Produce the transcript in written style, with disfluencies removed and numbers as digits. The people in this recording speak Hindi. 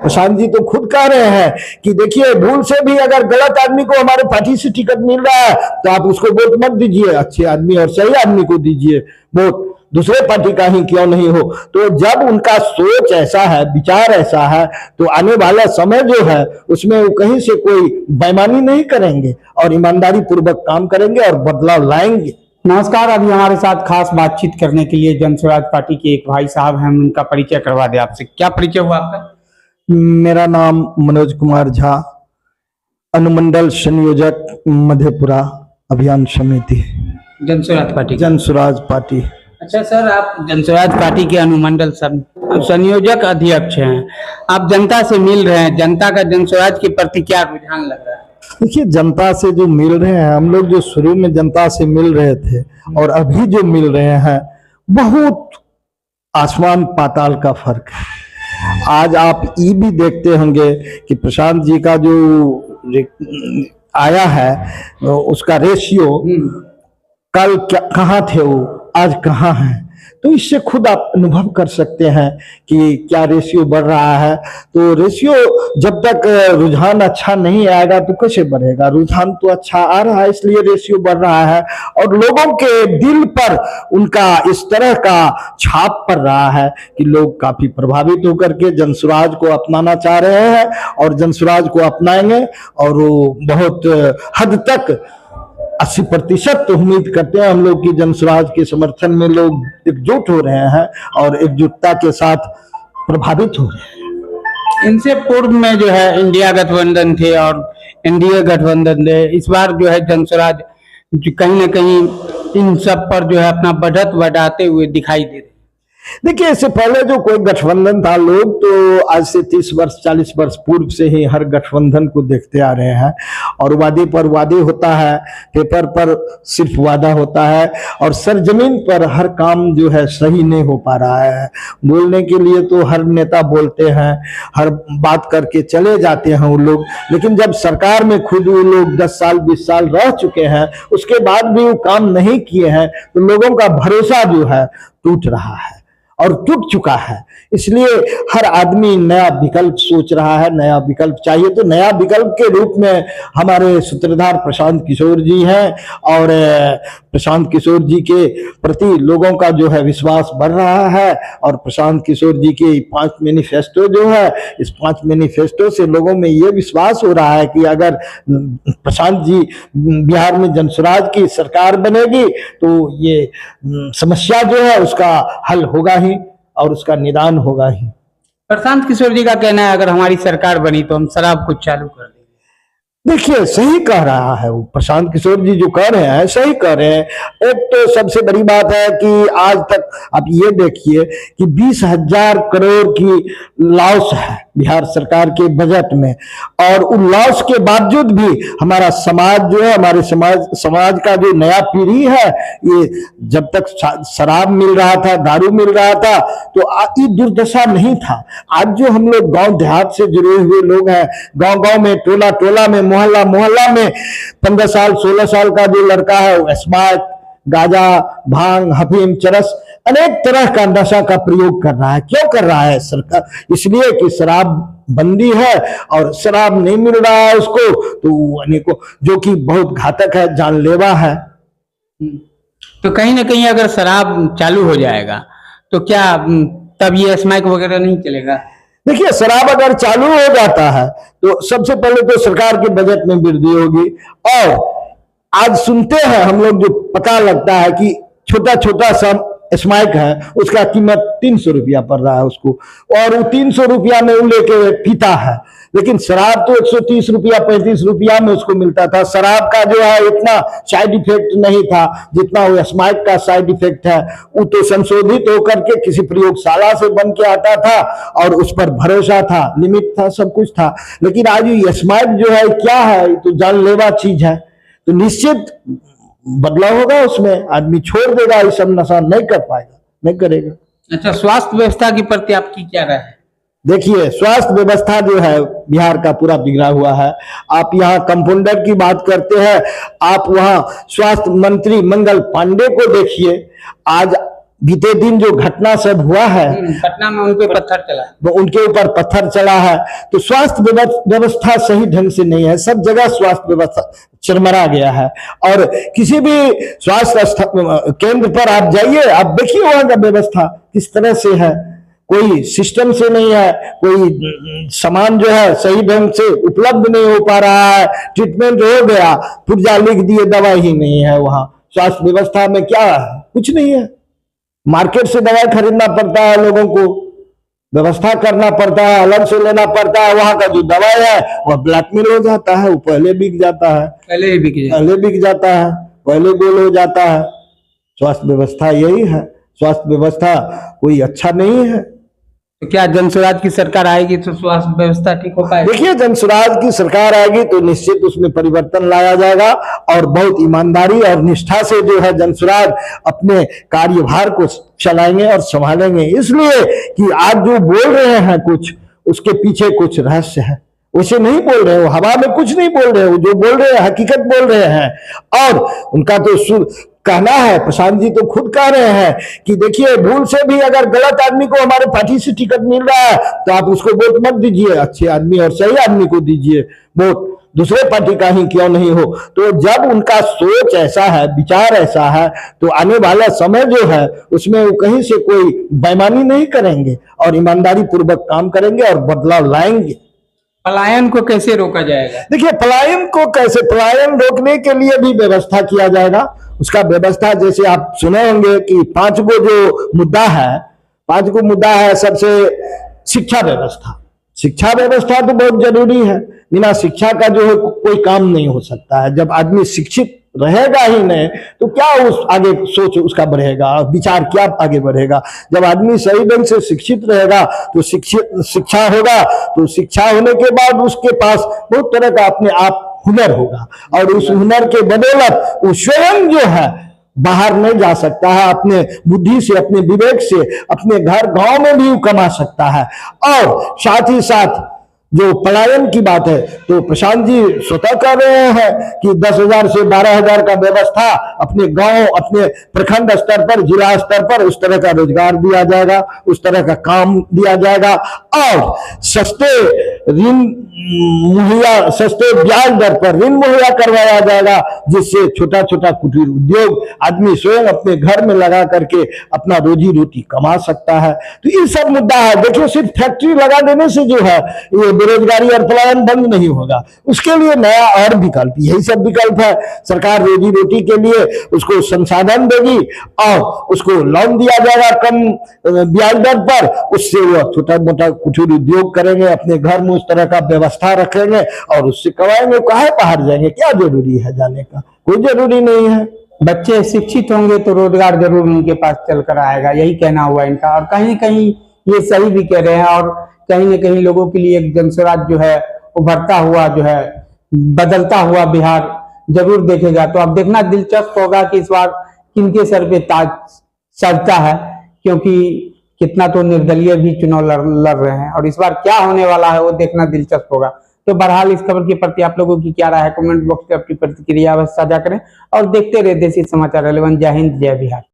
प्रशांत जी तो खुद कह रहे हैं कि देखिए भूल से भी अगर गलत आदमी को हमारे पार्टी से टिकट मिल रहा है तो आप उसको वोट मत दीजिए, अच्छे आदमी और सही आदमी को दीजिए वोट, दूसरे पार्टी का ही क्यों नहीं हो। तो जब उनका सोच ऐसा है, विचार ऐसा है, तो आने वाला समय जो है उसमें वो कहीं से कोई बेईमानी नहीं करेंगे और ईमानदारी पूर्वक काम करेंगे और बदलाव लाएंगे। नमस्कार, अभी हमारे साथ खास बातचीत करने के लिए जन स्वराज पार्टी के एक भाई साहब हैं, हम उनका परिचय करवा दें आपसे। क्या परिचय हुआ आपका? मेरा नाम मनोज कुमार झा, अनुमंडल संयोजक मधेपुरा अभियान समिति, जन स्वराज पार्टी। जन स्वराज पार्टी। अच्छा सर, आप जन स्वराज पार्टी के अनुमंडल संयोजक अध्यक्ष हैं, आप जनता से मिल रहे हैं, जनता का जन स्वराज के प्रति क्या रुझान लग रहा है? देखिए, जनता से जो मिल रहे हैं, हम लोग जो शुरू में जनता से मिल रहे थे और अभी जो मिल रहे हैं, बहुत आसमान पाताल का फर्क है। आज आप ये भी देखते होंगे कि प्रशांत जी का जो आया है उसका रेशियो, कल क्या कहाँ थे वो, आज कहाँ हैं, तो इससे खुद आप अनुभव कर सकते हैं कि क्या रेशियो बढ़ रहा है। तो रेशियो जब तक रुझान अच्छा नहीं आएगा तो कैसे बढ़ेगा, रुझान तो अच्छा आ रहा है इसलिए रेशियो बढ़ रहा है और लोगों के दिल पर उनका इस तरह का छाप पड़ रहा है कि लोग काफी प्रभावित होकर के जन स्वराज को अपनाना चाह रहे हैं और जन स्वराज को अपनाएंगे और वो बहुत हद तक 80% तो उम्मीद करते हैं हम लोग की जन स्वराज के समर्थन में लोग एकजुट हो रहे हैं और एकजुटता के साथ प्रभावित हो रहे हैं। इनसे पूर्व में जो है इंडिया गठबंधन थे और एनडीए गठबंधन थे, इस बार जो है जन स्वराज कहीं ना कहीं इन सब पर जो है अपना बढ़त बढ़ाते हुए दिखाई दे रहे। देखिए, इससे पहले जो कोई गठबंधन था, लोग तो आज से 30 वर्ष 40 वर्ष पूर्व से ही हर गठबंधन को देखते आ रहे हैं और वादे पर वादे होता है, पेपर पर सिर्फ वादा होता है और सरजमीन पर हर काम जो है सही नहीं हो पा रहा है। बोलने के लिए तो हर नेता बोलते हैं, हर बात करके चले जाते हैं वो लोग, लेकिन जब सरकार में खुद वो लोग 10 साल 20 साल रह चुके हैं, उसके बाद भी वो काम नहीं किए हैं, तो लोगों का भरोसा जो है टूट रहा है और टूट चुका है। इसलिए हर आदमी नया विकल्प सोच रहा है, नया विकल्प चाहिए। तो नया विकल्प के रूप में हमारे सूत्रधार प्रशांत किशोर जी हैं और प्रशांत किशोर जी के प्रति लोगों का जो है विश्वास बढ़ रहा है और प्रशांत किशोर जी के 5 मैनिफेस्टो जो है, इस 5 मैनिफेस्टो से लोगों में ये विश्वास हो रहा है कि अगर प्रशांत जी बिहार में जन स्वराज की सरकार बनेगी तो ये समस्या जो है उसका हल होगा ही और उसका निदान होगा ही। प्रशांत किशोर जी का कहना है अगर हमारी सरकार बनी तो हम शराब को चालू कर देंगे। देखिए, सही कह रहा है वो प्रशांत किशोर जी, जो कह रहे हैं सही कह रहे हैं। एक तो सबसे बड़ी बात है कि आज तक आप ये देखिए कि 20,000 करोड़ की लॉस है बिहार सरकार के बजट में और उन लॉस के बावजूद भी हमारा समाज जो है, हमारे समाज का जो नया पीढ़ी है, ये जब तक शराब मिल रहा था, दारू मिल रहा था तो ये दुर्दशा नहीं था। आज जो हम लोग गांव देहात से जुड़े हुए लोग हैं, गांव गांव में, टोला टोला में, मोहल्ला मोहल्ला में 15 साल 16 साल का जो लड़का है वो स्मैक, गांजा, भांग, हफीम, चरस, अनेक तरह का नशा का प्रयोग कर रहा है। क्यों कर रहा है सरकार? इसलिए कि शराब बंदी है और शराब नहीं मिल रहा है उसको, तो अनेकों, जो कि बहुत घातक है, जानलेवा है। तो कहीं ना कहीं अगर शराब चालू हो जाएगा तो क्या तब ये स्मैक वगैरह नहीं चलेगा? देखिए, शराब अगर चालू हो जाता है तो सबसे पहले तो सरकार के बजट में वृद्धि होगी और आज सुनते हैं हम लोग, जो पता लगता है कि छोटा छोटा सा स्मैक है उसका कीमत 300 रुपया पड़ रहा है उसको, और वो 300 रुपया में वो लेके पीता है। लेकिन शराब तो 130 रुपया 35 रुपया में उसको मिलता था। शराब का जो है इतना साइड इफेक्ट नहीं था जितना वो स्मैक का साइड इफेक्ट है। वो तो संशोधित होकर के किसी प्रयोगशाला से बन के आता था और उस पर भरोसा था, लिमिट था, सब कुछ था। लेकिन आज ये स्मैक जो है क्या है, तो जानलेवा चीज है, तो निश्चित बदलाव होगा उसमें, आदमी छोड़ देगा, ये सब नशा नहीं कर पाएगा, नहीं करेगा। अच्छा, स्वास्थ्य व्यवस्था के प्रति आपकी क्या राय है? देखिए, स्वास्थ्य व्यवस्था जो है बिहार का पूरा बिगड़ा हुआ है। आप यहाँ कंपाउंडर की बात करते हैं, आप वहाँ स्वास्थ्य मंत्री मंगल पांडे को देखिए, आज बीते दिन जो घटना सब हुआ है पटना में उनके पत्थर चला। वो उनके ऊपर पत्थर चला है, तो स्वास्थ्य व्यवस्था सही ढंग से नहीं है। सब जगह स्वास्थ्य व्यवस्था चरमरा गया है। और किसी भी स्वास्थ्य केंद्र पर आप जाइए, आप देखिए वहां का व्यवस्था किस तरह से है, कोई सिस्टम से नहीं है, कोई सामान जो है सही ढंग से उपलब्ध नहीं हो पा रहा है। ट्रीटमेंट हो गया, पुर्जा लिख दिए, दवा ही नहीं है। वहां स्वास्थ्य व्यवस्था में क्या है? कुछ नहीं है। मार्केट से दवाई खरीदना पड़ता है, लोगों को व्यवस्था करना पड़ता है, अलग से लेना पड़ता है। वहां का जो दवाई है वह ब्लैकमेल हो जाता है, वो पहले बिक जाता है, पहले बिक जाता है, पहले गोल हो जाता है। स्वास्थ्य व्यवस्था यही है, स्वास्थ्य व्यवस्था कोई अच्छा नहीं है। तो क्या जनसुराज की सरकार आएगी तो स्वास्थ्य व्यवस्था ठीक हो पाएगी? देखिए, जनसुराज की सरकार आएगी तो निश्चित उसमें परिवर्तन लाया जाएगा और बहुत ईमानदारी और निष्ठा से जो है जनसुराज अपने कार्यभार को चलाएंगे और संभालेंगे। इसलिए कि आज जो बोल रहे हैं कुछ, उसके पीछे कुछ रहस्य है। उसे नहीं बोल रहे, वो हवा में कुछ नहीं बोल रहे, वो जो बोल रहे हैं हकीकत बोल रहे हैं। और उनका तो कहना है, प्रशांत जी तो खुद कह रहे हैं कि देखिए, भूल से भी अगर गलत आदमी को हमारे पार्टी से टिकट मिल रहा है तो आप उसको वोट मत दीजिए, अच्छे आदमी और सही आदमी को दीजिए वोट, दूसरे पार्टी का ही क्यों नहीं हो। तो जब उनका सोच ऐसा है, विचार ऐसा है, तो आने वाला समय जो है उसमें वो कहीं से कोई बेईमानी नहीं करेंगे और ईमानदारी पूर्वक काम करेंगे और बदलाव लाएंगे। पलायन को कैसे रोका जाएगा? देखिए, पलायन रोकने के लिए भी व्यवस्था किया जाएगा। उसका व्यवस्था जैसे आप सुने होंगे कि 5 गो जो मुद्दा है। सबसे शिक्षा व्यवस्था तो बहुत जरूरी है। बिना शिक्षा का जो है कोई काम नहीं हो सकता है। जब आदमी शिक्षित रहेगा ही नहीं तो क्या उस आगे सोच उसका बढ़ेगा, विचार क्या आगे बढ़ेगा। जब आदमी सही ढंग से शिक्षित रहेगा तो शिक्षा होगा, तो शिक्षा होने के बाद उसके पास बहुत तरह का अपने आप हुनर होगा और उस हुनर के बदौलत वो स्वयं जो है बाहर नहीं जा सकता है, अपने बुद्धि से, अपने विवेक से, अपने घर गांव में भी कमा सकता है। और साथ ही साथ जो पलायन की बात है तो प्रशांत जी स्वतः कर रहे हैं कि 10,000 से 12,000 का व्यवस्था अपने गांव, अपने प्रखंड स्तर पर, जिला स्तर पर उस तरह का रोजगार दिया जाएगा, उस तरह का काम दिया जाएगा और सस्ते ब्याज दर पर ऋण मुहैया करवाया जाएगा, जिससे छोटा छोटा कुटीर उद्योग आदमी स्वयं अपने घर में लगा करके अपना रोजी रोटी कमा सकता है। तो ये सब मुद्दा है। देखिए, सिर्फ फैक्ट्री लगा देने से जो है ये बेरोजगारी और पलायन बंद नहीं होगा। उसके लिए नया और विकल्प, यही सब विकल्प है। सरकार रोजी रोटी के लिए उसको संसाधन देगी और उसको लोन दिया जाएगा कम ब्याज दर पर, उससे वह छोटा मोटा कुटीर उद्योग करेंगे, अपने घर में उस तरह का व्यवस्था रखेंगे और उससे कमाएंगे। काहे बाहर जाएंगे, क्या जरूरी है जाने का? कोई जरूरी नहीं है। बच्चे शिक्षित होंगे तो रोजगार जरूर उनके पास चल कर आएगा, यही कहना हुआ इनका। और कहीं कहीं ये सही भी कह रहे हैं और कहीं न कहीं लोगों के लिए एक जनसुराज जो है उभरता हुआ, जो है बदलता हुआ बिहार जरूर देखेगा। तो अब देखना दिलचस्प होगा कि इस बार किनके सर पे ताज सजता है, क्योंकि कितना तो निर्दलीय भी चुनाव लड़ रहे हैं और इस बार क्या होने वाला है वो देखना दिलचस्प होगा। तो बहरहाल इस खबर के प्रति आप लोगों की क्या राय है, कमेंट बॉक्स में अपनी प्रतिक्रिया साझा करें और देखते रहे देसी समाचार 11। जय हिंद, जय बिहार।